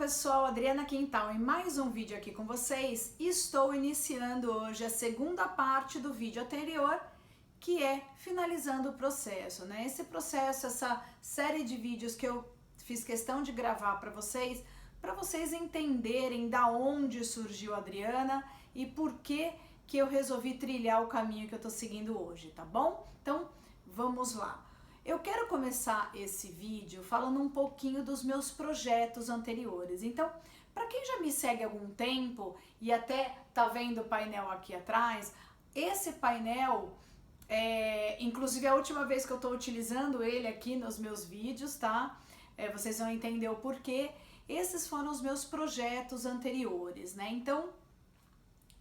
pessoal, Adriana Quintal em mais um vídeo aqui com vocês. Estou iniciando hoje a segunda parte do vídeo anterior, que é finalizando o processo, né? Esse processo, essa série de vídeos que eu fiz questão de gravar para vocês entenderem da onde surgiu a Adriana e por que eu resolvi trilhar o caminho que eu tô seguindo hoje, tá bom? Então, vamos lá. Eu quero começar esse vídeo falando um pouquinho dos meus projetos anteriores. Então, para quem já me segue há algum tempo e até tá vendo o painel aqui atrás, esse painel, inclusive a última vez que eu tô utilizando ele aqui nos meus vídeos, tá? Vocês vão entender o porquê. Esses foram os meus projetos anteriores, né? Então,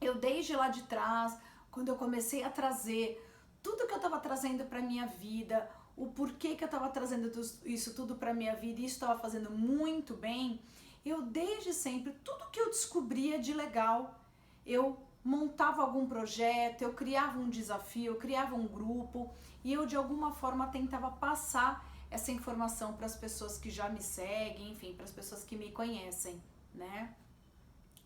eu desde lá de trás, quando eu comecei a trazer tudo que eu tava trazendo pra minha vida, o porquê que eu estava trazendo isso tudo para minha vida e isso estava fazendo muito bem, eu desde sempre, tudo que eu descobria de legal, eu montava algum projeto, eu criava um desafio, eu criava um grupo e eu de alguma forma tentava passar essa informação para as pessoas que já me seguem, enfim, para as pessoas que me conhecem, né?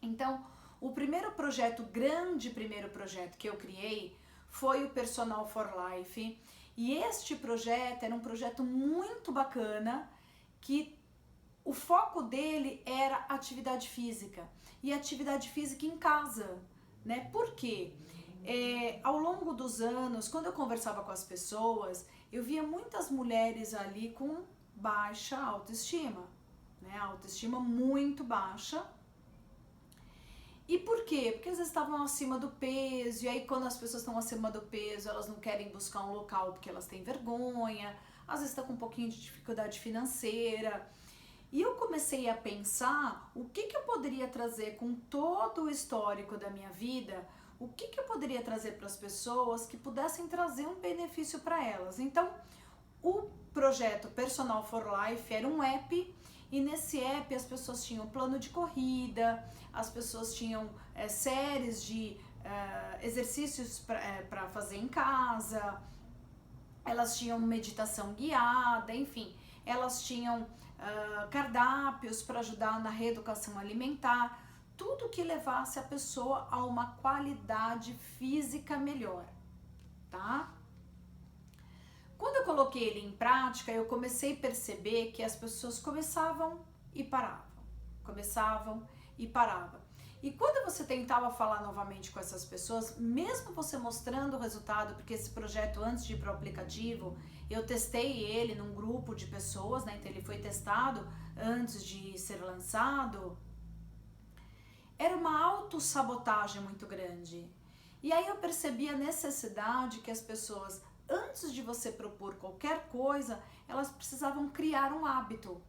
Então, o primeiro projeto, primeiro projeto que eu criei foi o Personal for Life. E este projeto era um projeto muito bacana, que o foco dele era atividade física, e atividade física em casa, né? Por quê? Ao longo dos anos, quando eu conversava com as pessoas, eu via muitas mulheres ali com baixa autoestima, né? Autoestima muito baixa. E por quê? Porque às vezes estavam acima do peso, e aí quando as pessoas estão acima do peso, elas não querem buscar um local porque elas têm vergonha, às vezes estão com um pouquinho de dificuldade financeira. E eu comecei a pensar o que eu poderia trazer com todo o histórico da minha vida, o que eu poderia trazer para as pessoas que pudessem trazer um benefício para elas. Então, o projeto Personal for Life era um app. E nesse app as pessoas tinham plano de corrida, as pessoas tinham séries de exercícios para fazer em casa, elas tinham meditação guiada, enfim, elas tinham cardápios para ajudar na reeducação alimentar, tudo que levasse a pessoa a uma qualidade física melhor, tá? Quando eu coloquei ele em prática, eu comecei a perceber que as pessoas começavam e paravam. E quando você tentava falar novamente com essas pessoas, mesmo você mostrando o resultado, porque esse projeto, antes de ir para o aplicativo, eu testei ele num grupo de pessoas, né? Então ele foi testado antes de ser lançado, era uma autossabotagem muito grande. E aí eu percebi a necessidade que as pessoas, antes de você propor qualquer coisa, elas precisavam criar um hábito.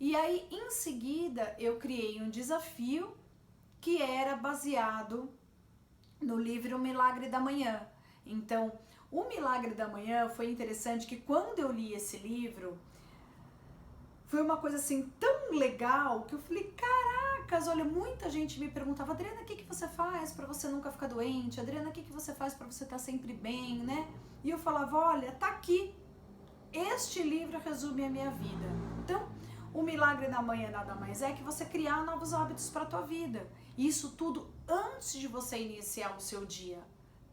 E aí, em seguida, eu criei um desafio que era baseado no livro O Milagre da Manhã. Então, O Milagre da Manhã foi interessante que quando eu li esse livro, foi uma coisa assim tão legal que eu falei, caracas, olha, muita gente me perguntava, Adriana, o que você faz para você nunca ficar doente? Adriana, o que você faz para você estar sempre bem, né? E eu falava, olha, tá aqui, este livro resume a minha vida. Então, o milagre da manhã nada mais é que você criar novos hábitos para a tua vida. E isso tudo antes de você iniciar o seu dia,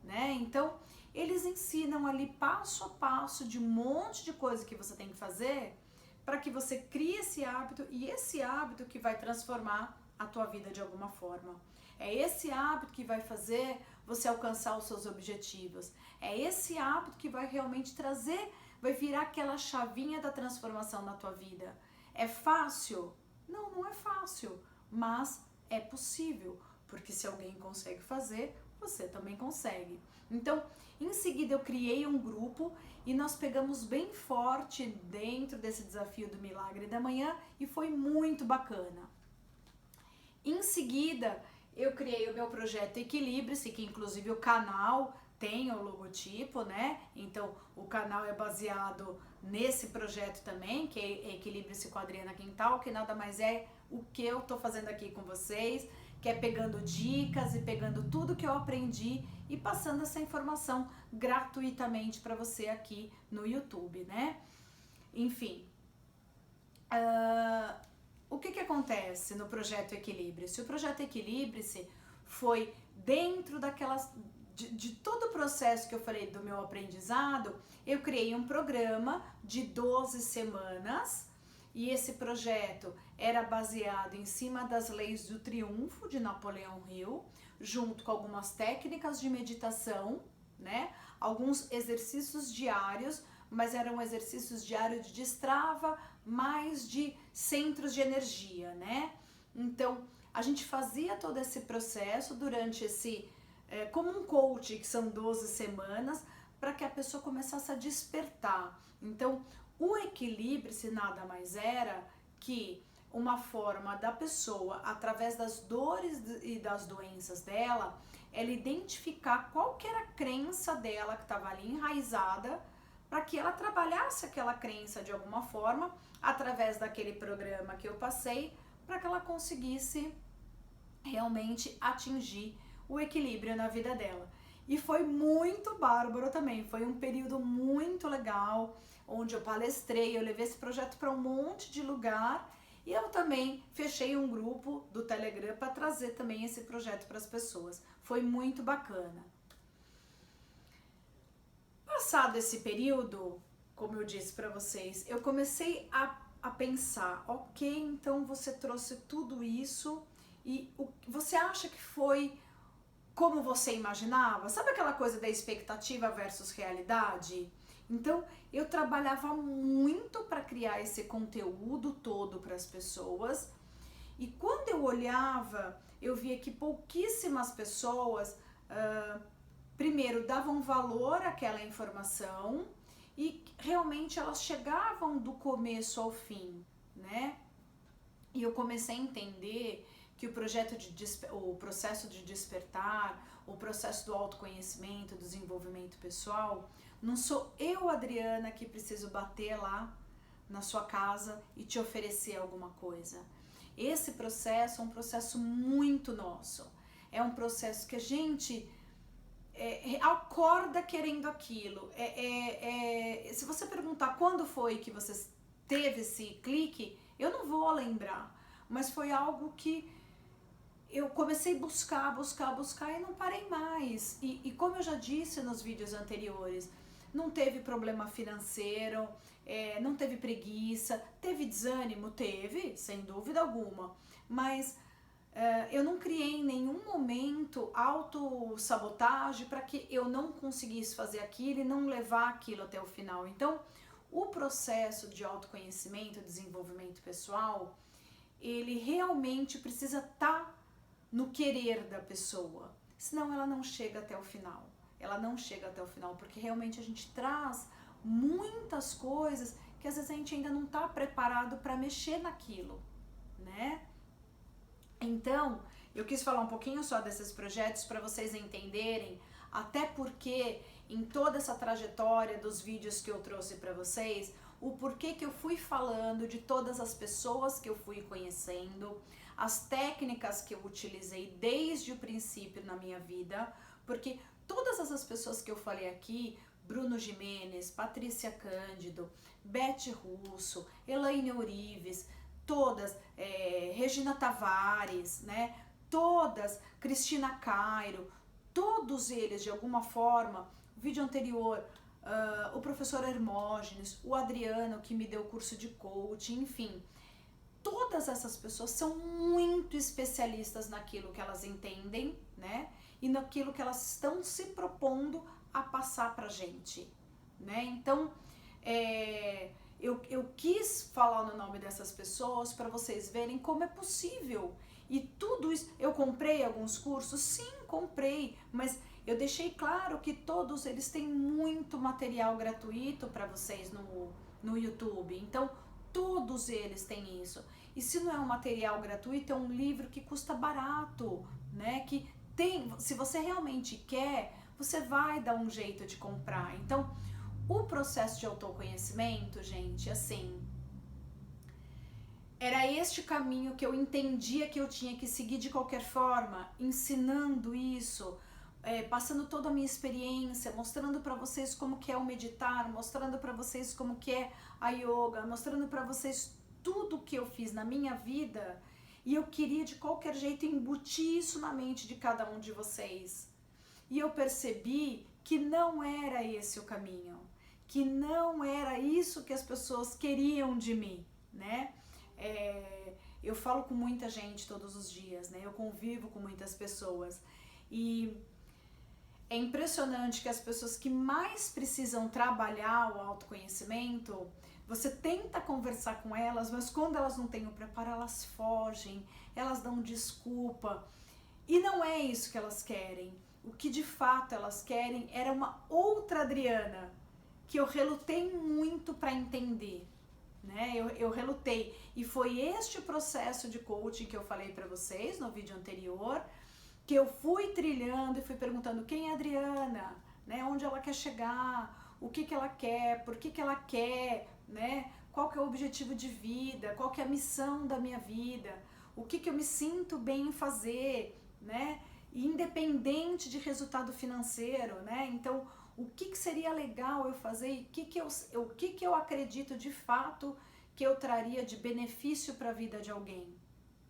né? Então, eles ensinam ali passo a passo de um monte de coisa que você tem que fazer para que você crie esse hábito, e esse hábito que vai transformar a tua vida de alguma forma. É esse hábito que vai fazer você alcançar os seus objetivos. É esse hábito que vai realmente trazer, vai virar aquela chavinha da transformação na tua vida. É fácil? Não, não é fácil, mas é possível, porque se alguém consegue fazer, você também consegue. Então, em seguida eu criei um grupo e nós pegamos bem forte dentro desse desafio do Milagre da Manhã e foi muito bacana. Em seguida, eu criei o meu projeto Equilibre-se, que inclusive o canal tem o logotipo, né? Então, o canal é baseado nesse projeto também, que é Equilibre-se com a Adriana Quintal, que nada mais é o que eu tô fazendo aqui com vocês, que é pegando dicas e pegando tudo que eu aprendi e passando essa informação gratuitamente para você aqui no YouTube, né? Enfim, O que acontece no projeto Equilibre-se? O projeto Equilibre-se foi dentro daquelas de todo o processo que eu falei do meu aprendizado. Eu criei um programa de 12 semanas e esse projeto era baseado em cima das leis do triunfo de Napoleão Hill, junto com algumas técnicas de meditação, né? Alguns exercícios diários, mas eram exercícios diários de destrava, mais de centros de energia, né? Então, a gente fazia todo esse processo durante como um coach, que são 12 semanas, para que a pessoa começasse a despertar. Então, o equilíbrio, se nada mais era que uma forma da pessoa, através das dores e das doenças dela, ela identificar qual que era a crença dela que estava ali enraizada, para que ela trabalhasse aquela crença de alguma forma, através daquele programa que eu passei, para que ela conseguisse realmente atingir o equilíbrio na vida dela. E foi muito bárbaro também, foi um período muito legal, onde eu palestrei, eu levei esse projeto para um monte de lugar, e eu também fechei um grupo do Telegram para trazer também esse projeto para as pessoas. Foi muito bacana. Passado esse período, como eu disse para vocês, eu comecei a pensar, ok, então você trouxe tudo isso e você acha que foi como você imaginava? Sabe aquela coisa da expectativa versus realidade? Então, eu trabalhava muito para criar esse conteúdo todo para as pessoas, e quando eu olhava, eu via que pouquíssimas pessoas, primeiro, davam valor àquela informação e realmente elas chegavam do começo ao fim, né? E eu comecei a entender que o processo de despertar, o processo do autoconhecimento, do desenvolvimento pessoal, não sou eu, Adriana, que preciso bater lá na sua casa e te oferecer alguma coisa. Esse processo é um processo muito nosso. É um processo que a gente acorda querendo aquilo. Se você perguntar quando foi que você teve esse clique, eu não vou lembrar. Mas foi algo que eu comecei a buscar e não parei mais. E como eu já disse nos vídeos anteriores, não teve problema financeiro, não teve preguiça, teve desânimo? Teve, sem dúvida alguma. Mas eu não criei em nenhum momento autossabotagem para que eu não conseguisse fazer aquilo e não levar aquilo até o final. Então, o processo de autoconhecimento, desenvolvimento pessoal, ele realmente precisa estar no querer da pessoa, senão ela não chega até o final. Ela não chega até o final, porque realmente a gente traz muitas coisas que às vezes a gente ainda não está preparado para mexer naquilo, né? Então, eu quis falar um pouquinho só desses projetos para vocês entenderem, até porque em toda essa trajetória dos vídeos que eu trouxe para vocês, o porquê que eu fui falando de todas as pessoas que eu fui conhecendo, as técnicas que eu utilizei desde o princípio na minha vida, porque todas essas pessoas que eu falei aqui, Bruno Gimenez, Patrícia Cândido, Beth Russo, Elaine Ourives, todas, Regina Tavares, né? Todas, Cristina Cairo, todos eles de alguma forma, o vídeo anterior, o professor Hermógenes, o Adriano que me deu o curso de coaching, enfim, todas essas pessoas são muito especialistas naquilo que elas entendem, né? E naquilo que elas estão se propondo a passar pra gente, né? Então, eu quis falar no nome dessas pessoas para vocês verem como é possível. E tudo isso, eu comprei alguns cursos? Sim, comprei, mas eu deixei claro que todos eles têm muito material gratuito para vocês no YouTube. Então, todos eles têm isso. E se não é um material gratuito, é um livro que custa barato, né? Que tem, se você realmente quer, você vai dar um jeito de comprar. Então, o processo de autoconhecimento, gente, assim, era este caminho que eu entendia que eu tinha que seguir de qualquer forma, ensinando isso, passando toda a minha experiência, mostrando para vocês como que é o meditar, mostrando para vocês como que é a yoga, mostrando para vocês tudo que eu fiz na minha vida e eu queria de qualquer jeito embutir isso na mente de cada um de vocês. E eu percebi que não era esse o caminho, que não era isso que as pessoas queriam de mim, né? Eu falo com muita gente todos os dias, né? Eu convivo com muitas pessoas e é impressionante que as pessoas que mais precisam trabalhar o autoconhecimento, você tenta conversar com elas, mas quando elas não têm o preparo, elas fogem, elas dão desculpa. E não é isso que elas querem. O que de fato elas querem era uma outra Adriana, que eu relutei muito para entender, né? Eu relutei. E foi este processo de coaching que eu falei para vocês no vídeo anterior, que eu fui trilhando e fui perguntando quem é a Adriana, né? Onde ela quer chegar, o que ela quer, por que ela quer, né? Qual que é o objetivo de vida, qual que é a missão da minha vida, o que eu me sinto bem em fazer, né? Independente de resultado financeiro, né? Então, o que seria legal eu fazer e o que eu acredito de fato que eu traria de benefício para a vida de alguém,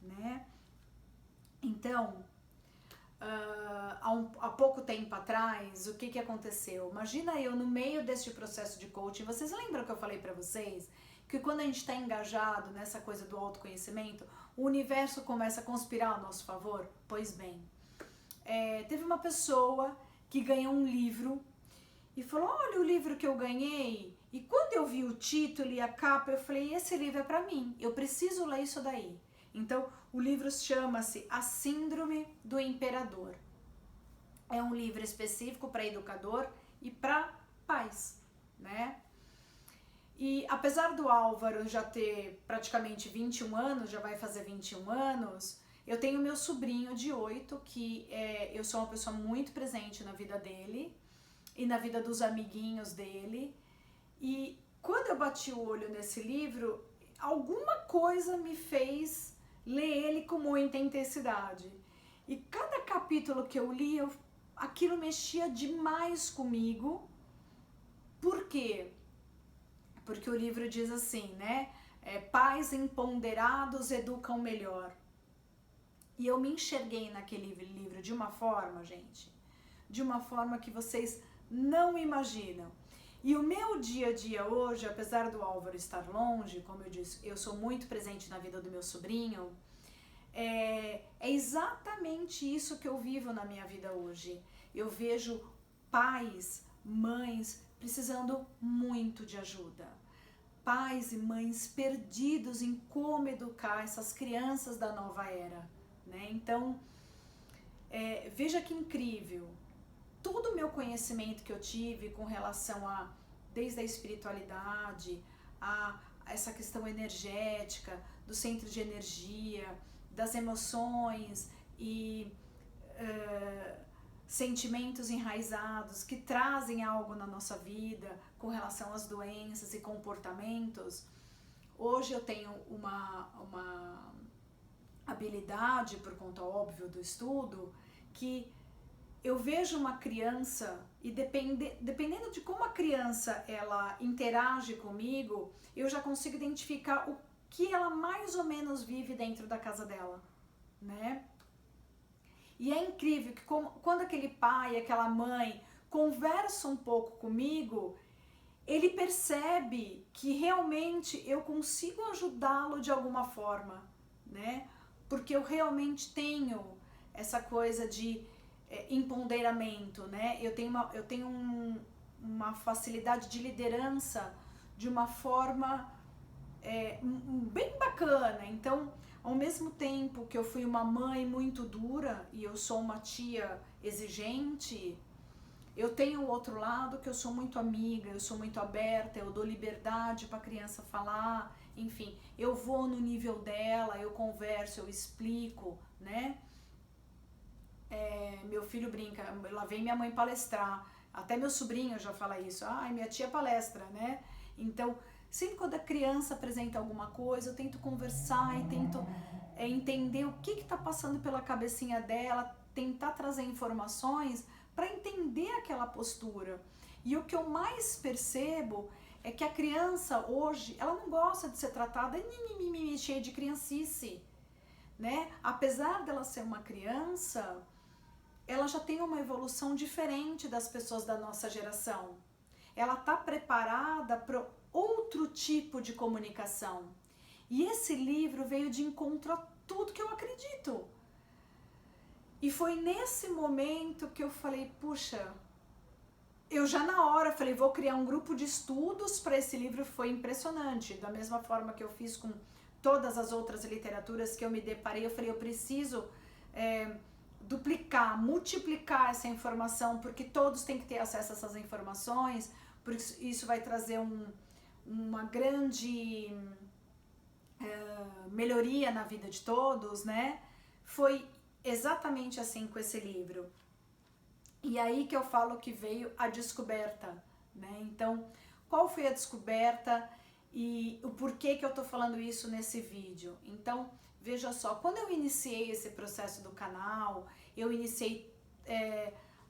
né? Então, há pouco tempo atrás, o que aconteceu? Imagina eu no meio desse processo de coaching, vocês lembram que eu falei para vocês que quando a gente está engajado nessa coisa do autoconhecimento, o universo começa a conspirar a nosso favor? Pois bem, teve uma pessoa que ganhou um livro e falou, olha o livro que eu ganhei. E quando eu vi o título e a capa, eu falei, esse livro é para mim, eu preciso ler isso daí. Então, o livro chama-se A Síndrome do Imperador. É um livro específico para educador e para pais, né? E apesar do Álvaro já ter praticamente 21 anos, já vai fazer 21 anos, eu tenho meu sobrinho de 8, que eu sou uma pessoa muito presente na vida dele e na vida dos amiguinhos dele. E quando eu bati o olho nesse livro, alguma coisa me fez ler ele com muita intensidade. E cada capítulo que eu li, aquilo mexia demais comigo. Por quê? Porque o livro diz assim, né? Pais empoderados educam melhor. E eu me enxerguei naquele livro de uma forma, gente, de uma forma que vocês não imaginam. E o meu dia a dia hoje, apesar do Álvaro estar longe, como eu disse, eu sou muito presente na vida do meu sobrinho, é exatamente isso que eu vivo na minha vida hoje. Eu vejo pais, mães precisando muito de ajuda. Pais e mães perdidos em como educar essas crianças da nova era, né? Então, veja que incrível. Todo o meu conhecimento que eu tive com relação desde a espiritualidade, a essa questão energética, do centro de energia, das emoções e sentimentos enraizados que trazem algo na nossa vida com relação às doenças e comportamentos. Hoje eu tenho uma habilidade, por conta óbvio do estudo, que eu vejo uma criança e dependendo de como a criança ela interage comigo, eu já consigo identificar o que ela mais ou menos vive dentro da casa dela, né? E é incrível que quando aquele pai, aquela mãe conversa um pouco comigo, ele percebe que realmente eu consigo ajudá-lo de alguma forma, né? Porque eu realmente tenho essa coisa de empoderamento, né? Eu tenho uma facilidade de liderança de uma forma bem bacana. Então, ao mesmo tempo que eu fui uma mãe muito dura e eu sou uma tia exigente, eu tenho o outro lado que eu sou muito amiga, eu sou muito aberta, eu dou liberdade para a criança falar, enfim, eu vou no nível dela, eu converso, eu explico, né? Meu filho brinca, lá vem minha mãe palestrar, até meu sobrinho já fala isso, ai, minha tia palestra, né? Então, sempre quando a criança apresenta alguma coisa, eu tento conversar e tento entender o que está passando pela cabecinha dela, tentar trazer informações para entender aquela postura. E o que eu mais percebo é que a criança hoje, ela não gosta de ser tratada cheia de criancice, né? Apesar dela ser uma criança, ela já tem uma evolução diferente das pessoas da nossa geração. Ela está preparada para outro tipo de comunicação. E esse livro veio de encontro a tudo que eu acredito. E foi nesse momento que eu falei, puxa, eu já na hora falei, vou criar um grupo de estudos para esse livro. Foi impressionante. Da mesma forma que eu fiz com todas as outras literaturas que eu me deparei, eu falei, eu preciso duplicar, multiplicar essa informação, porque todos têm que ter acesso a essas informações, porque isso vai trazer uma grande melhoria na vida de todos, né? Foi exatamente assim com esse livro. E aí que eu falo que veio a descoberta, né? Então, qual foi a descoberta e o porquê que eu tô falando isso nesse vídeo? Então, veja só, quando eu iniciei esse processo do canal, eu iniciei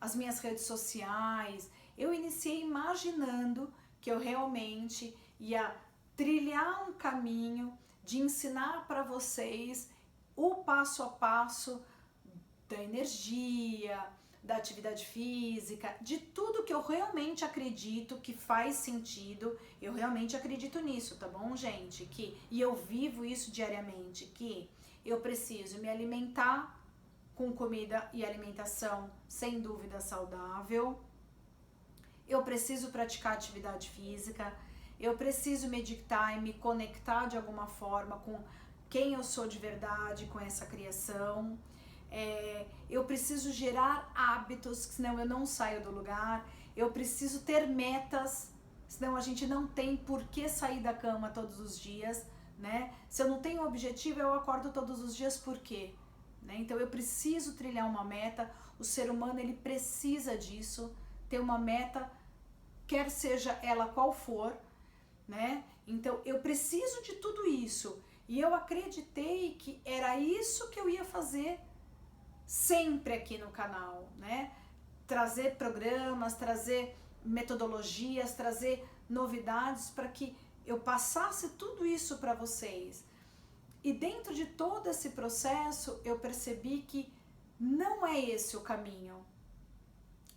as minhas redes sociais, eu iniciei imaginando que eu realmente ia trilhar um caminho de ensinar para vocês o passo a passo da energia, da atividade física, de tudo que eu realmente acredito que faz sentido. Eu realmente acredito nisso, tá bom, gente? E eu vivo isso diariamente, que eu preciso me alimentar com comida e alimentação sem dúvida saudável. Eu preciso praticar atividade física, eu preciso meditar e me conectar de alguma forma com quem eu sou de verdade, com essa criação. Eu preciso gerar hábitos, senão eu não saio do lugar. Eu preciso ter metas, senão a gente não tem por que sair da cama todos os dias, né? Se eu não tenho objetivo, eu acordo todos os dias por quê? Né? Então eu preciso trilhar uma meta. O ser humano, ele precisa disso, ter uma meta, quer seja ela qual for, né? Então eu preciso de tudo isso. E eu acreditei que era isso que eu ia fazer sempre aqui no canal, né? Trazer programas, trazer metodologias, trazer novidades para que eu passasse tudo isso para vocês. E dentro de todo esse processo, eu percebi que não é esse o caminho.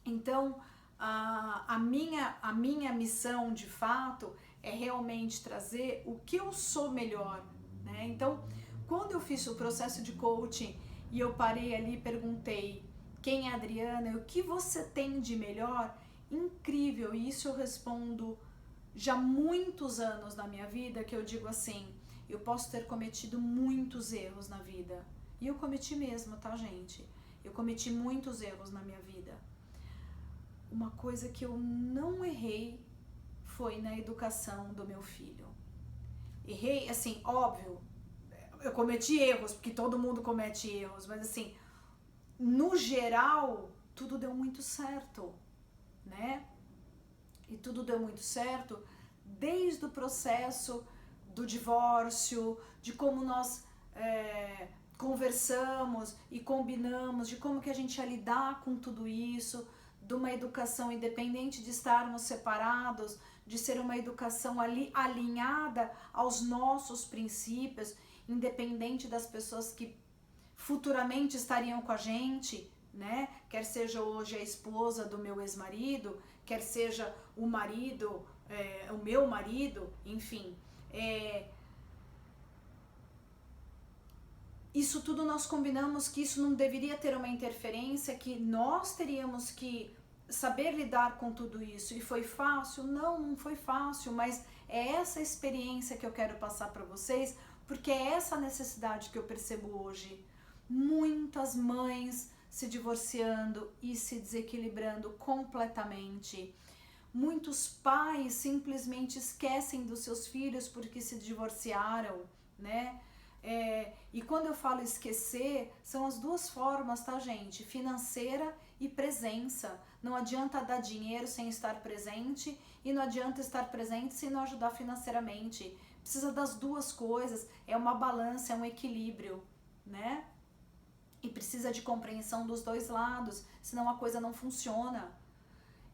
Então, a minha missão, de fato, é realmente trazer o que eu sou melhor, né? Então, quando eu fiz o processo de coaching e eu parei ali e perguntei, quem é a Adriana e o que você tem de melhor? Incrível, e isso eu respondo já muitos anos na minha vida, que eu digo assim, eu posso ter cometido muitos erros na vida. E eu cometi mesmo, tá, gente? Eu cometi muitos erros na minha vida. Uma coisa que eu não errei foi na educação do meu filho. Errei, assim, óbvio, eu cometi erros, porque todo mundo comete erros, mas assim, no geral, tudo deu muito certo, né? E tudo deu muito certo desde o processo do divórcio, de como nós conversamos e combinamos, de como que a gente ia lidar com tudo isso, de uma educação independente de estarmos separados, de ser uma educação ali alinhada aos nossos princípios, independente das pessoas que futuramente estariam com a gente, né? Quer seja hoje a esposa do meu ex-marido, quer seja o marido, o meu marido, enfim. Isso tudo nós combinamos que isso não deveria ter uma interferência, que nós teríamos que saber lidar com tudo isso. E foi fácil? Não, não foi fácil, mas é essa experiência que eu quero passar para vocês, porque é essa necessidade que eu percebo hoje. Muitas mães se divorciando e se desequilibrando completamente. Muitos pais simplesmente esquecem dos seus filhos porque se divorciaram, né? E quando eu falo esquecer, são as duas formas, tá, gente? Financeira e presença. Não adianta dar dinheiro sem estar presente e não adianta estar presente sem não ajudar financeiramente. Precisa das duas coisas, é uma balança, é um equilíbrio, né? E precisa de compreensão dos dois lados, senão a coisa não funciona.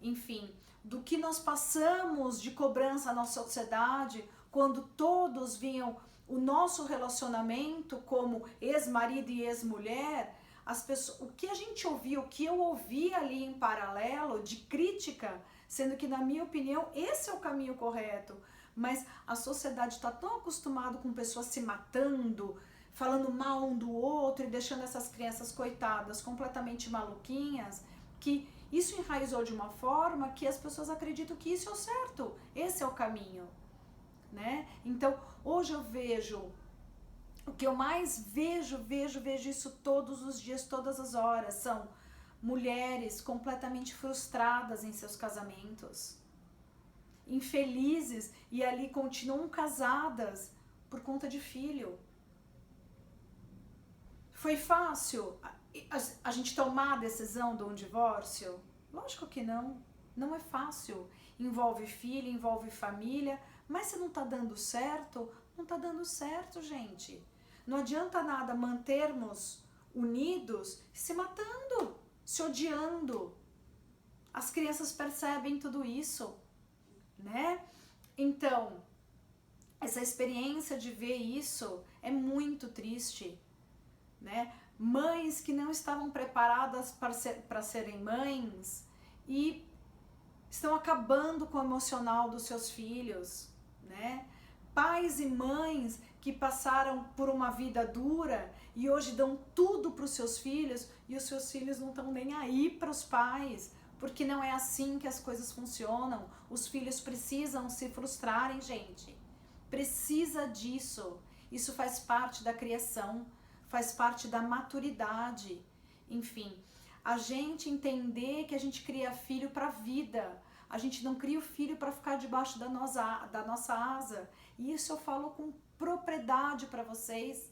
Enfim, do que nós passamos de cobrança na sociedade, quando todos viam o nosso relacionamento como ex-marido e ex-mulher, as pessoas, o que a gente ouvia, o que eu ouvi ali em paralelo de crítica, sendo que, na minha opinião, esse é o caminho correto, mas a sociedade está tão acostumada com pessoas se matando, falando mal um do outro e deixando essas crianças coitadas completamente maluquinhas, que isso enraizou de uma forma que as pessoas acreditam que isso é o certo, esse é o caminho, né? Então, hoje eu vejo, o que eu mais vejo isso todos os dias, todas as horas, são mulheres completamente frustradas em seus casamentos, infelizes, e ali continuam casadas por conta de filho. Foi fácil a gente tomar a decisão de um divórcio? Lógico que não. Não é fácil. Envolve filho, envolve família, mas se não tá dando certo, não tá dando certo, gente. Não adianta nada mantermos unidos se matando, se odiando. As crianças percebem tudo isso, né? Então, essa experiência de ver isso é muito triste, né? Mães que não estavam preparadas para serem mães e estão acabando com o emocional dos seus filhos, né? Pais e mães que passaram por uma vida dura e hoje dão tudo para os seus filhos e os seus filhos não estão nem aí para os pais, porque não é assim que as coisas funcionam. Os filhos precisam se frustrarem, gente. Precisa disso. Isso faz parte da criação, faz parte da maturidade. Enfim, a gente entender que a gente cria filho para a vida. A gente não cria o filho para ficar debaixo da nossa asa. E isso eu falo com propriedade para vocês.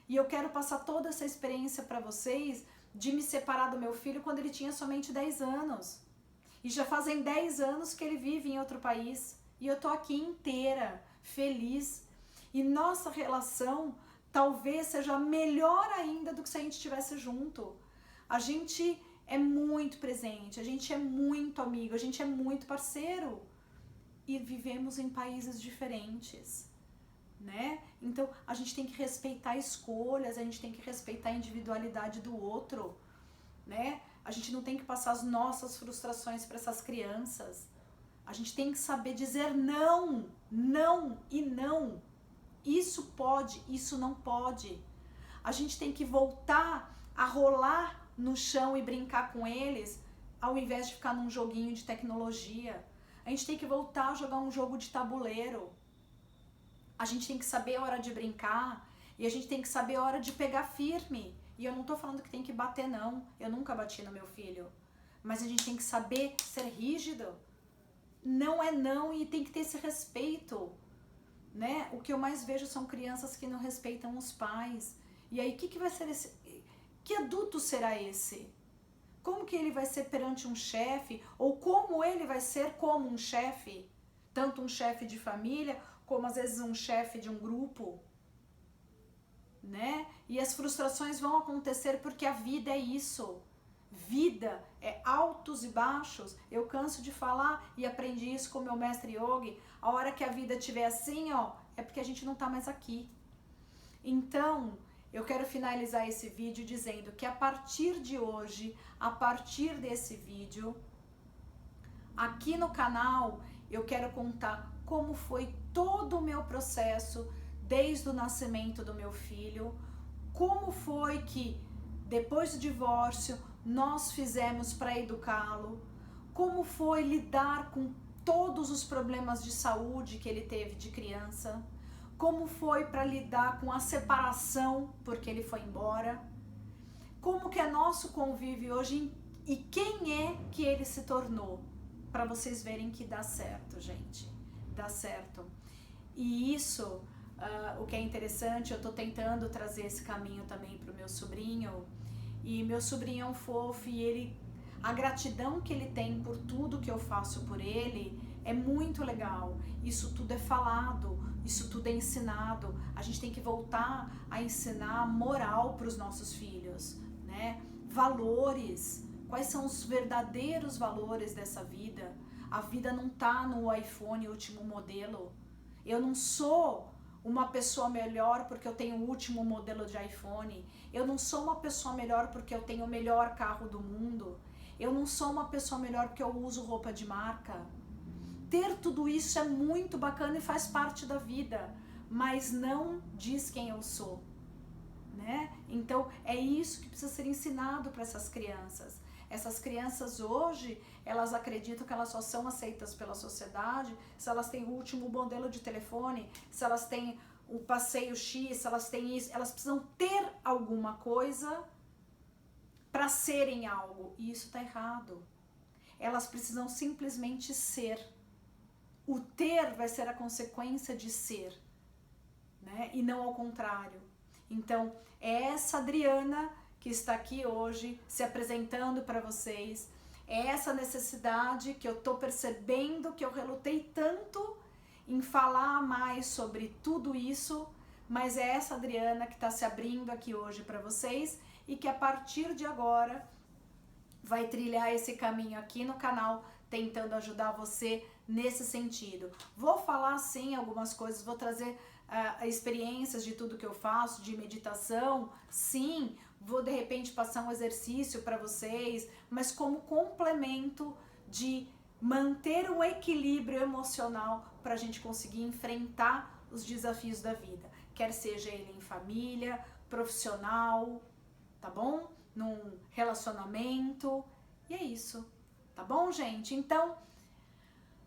E eu quero passar toda essa experiência para vocês de me separar do meu filho quando ele tinha somente 10 anos. E já fazem 10 anos que ele vive em outro país. E eu tô aqui inteira, feliz. E nossa relação talvez seja melhor ainda do que se a gente estivesse junto. A gente é muito presente, a gente é muito amigo, a gente é muito parceiro. E vivemos em países diferentes, né? Então a gente tem que respeitar escolhas, a gente tem que respeitar a individualidade do outro, né? A gente não tem que passar as nossas frustrações para essas crianças. A gente tem que saber dizer não, não e não. Isso pode, isso não pode. A gente tem que voltar a rolar no chão e brincar com eles, ao invés de ficar num joguinho de tecnologia. A gente tem que voltar a jogar um jogo de tabuleiro. A gente tem que saber a hora de brincar e a gente tem que saber a hora de pegar firme. E eu não tô falando que tem que bater, não. Eu nunca bati no meu filho. Mas a gente tem que saber ser rígido. Não é não e tem que ter esse respeito, né? O que eu mais vejo são crianças que não respeitam os pais. E aí, o que vai ser esse... Que adulto será esse? Como que ele vai ser perante um chefe? Ou como ele vai ser como um chefe? Tanto um chefe de família, como às vezes um chefe de um grupo, né? E as frustrações vão acontecer porque a vida é isso. Vida é altos e baixos. Eu canso de falar e aprendi isso com o meu mestre Yogi. A hora que a vida estiver assim, ó, é porque a gente não tá mais aqui. Então, eu quero finalizar esse vídeo dizendo que a partir de hoje, a partir desse vídeo, aqui no canal, eu quero contar como foi todo o meu processo desde o nascimento do meu filho, como foi que depois do divórcio nós fizemos para educá-lo, como foi lidar com todos os problemas de saúde que ele teve de criança, como foi para lidar com a separação porque ele foi embora, como que é nosso convívio hoje e quem é que ele se tornou, para vocês verem que dá certo, gente, dá certo. E isso, o que é interessante, eu tô tentando trazer esse caminho também pro meu sobrinho, e meu sobrinho é um fofo e ele, a gratidão que ele tem por tudo que eu faço por ele é muito legal. Isso tudo é falado, isso tudo é ensinado. A gente tem que voltar a ensinar moral para os nossos filhos, né? Valores, quais são os verdadeiros valores dessa vida? A vida não tá no iPhone último modelo. Eu não sou uma pessoa melhor porque eu tenho o último modelo de iPhone. Eu não sou uma pessoa melhor porque eu tenho o melhor carro do mundo. Eu não sou uma pessoa melhor porque eu uso roupa de marca. Ter tudo isso é muito bacana e faz parte da vida, mas não diz quem eu sou, né? Então é isso que precisa ser ensinado para essas crianças. Essas crianças hoje, elas acreditam que elas só são aceitas pela sociedade se elas têm o último modelo de telefone, se elas têm o passeio X, se elas têm isso, elas precisam ter alguma coisa para serem algo, e isso tá errado. Elas precisam simplesmente ser. O ter vai ser a consequência de ser, né? E não ao contrário. Então, é essa Adriana que está aqui hoje se apresentando para vocês, é essa necessidade que eu tô percebendo, que eu relutei tanto em falar mais sobre tudo isso, mas é essa Adriana que está se abrindo aqui hoje para vocês e que a partir de agora vai trilhar esse caminho aqui no canal, tentando ajudar você nesse sentido. Vou falar sim algumas coisas, vou trazer experiências de tudo que eu faço, de meditação, sim, vou de repente passar um exercício para vocês, mas como complemento de manter um equilíbrio emocional para a gente conseguir enfrentar os desafios da vida, quer seja ele em família, profissional, tá bom? Num relacionamento, e é isso, tá bom, gente? Então,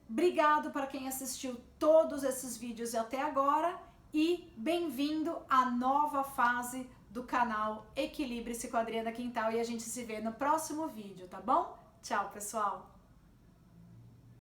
obrigado para quem assistiu todos esses vídeos até agora e bem-vindo à nova fase do canal Equilibre-se com a Adriana Quintal e a gente se vê no próximo vídeo, tá bom? Tchau, pessoal!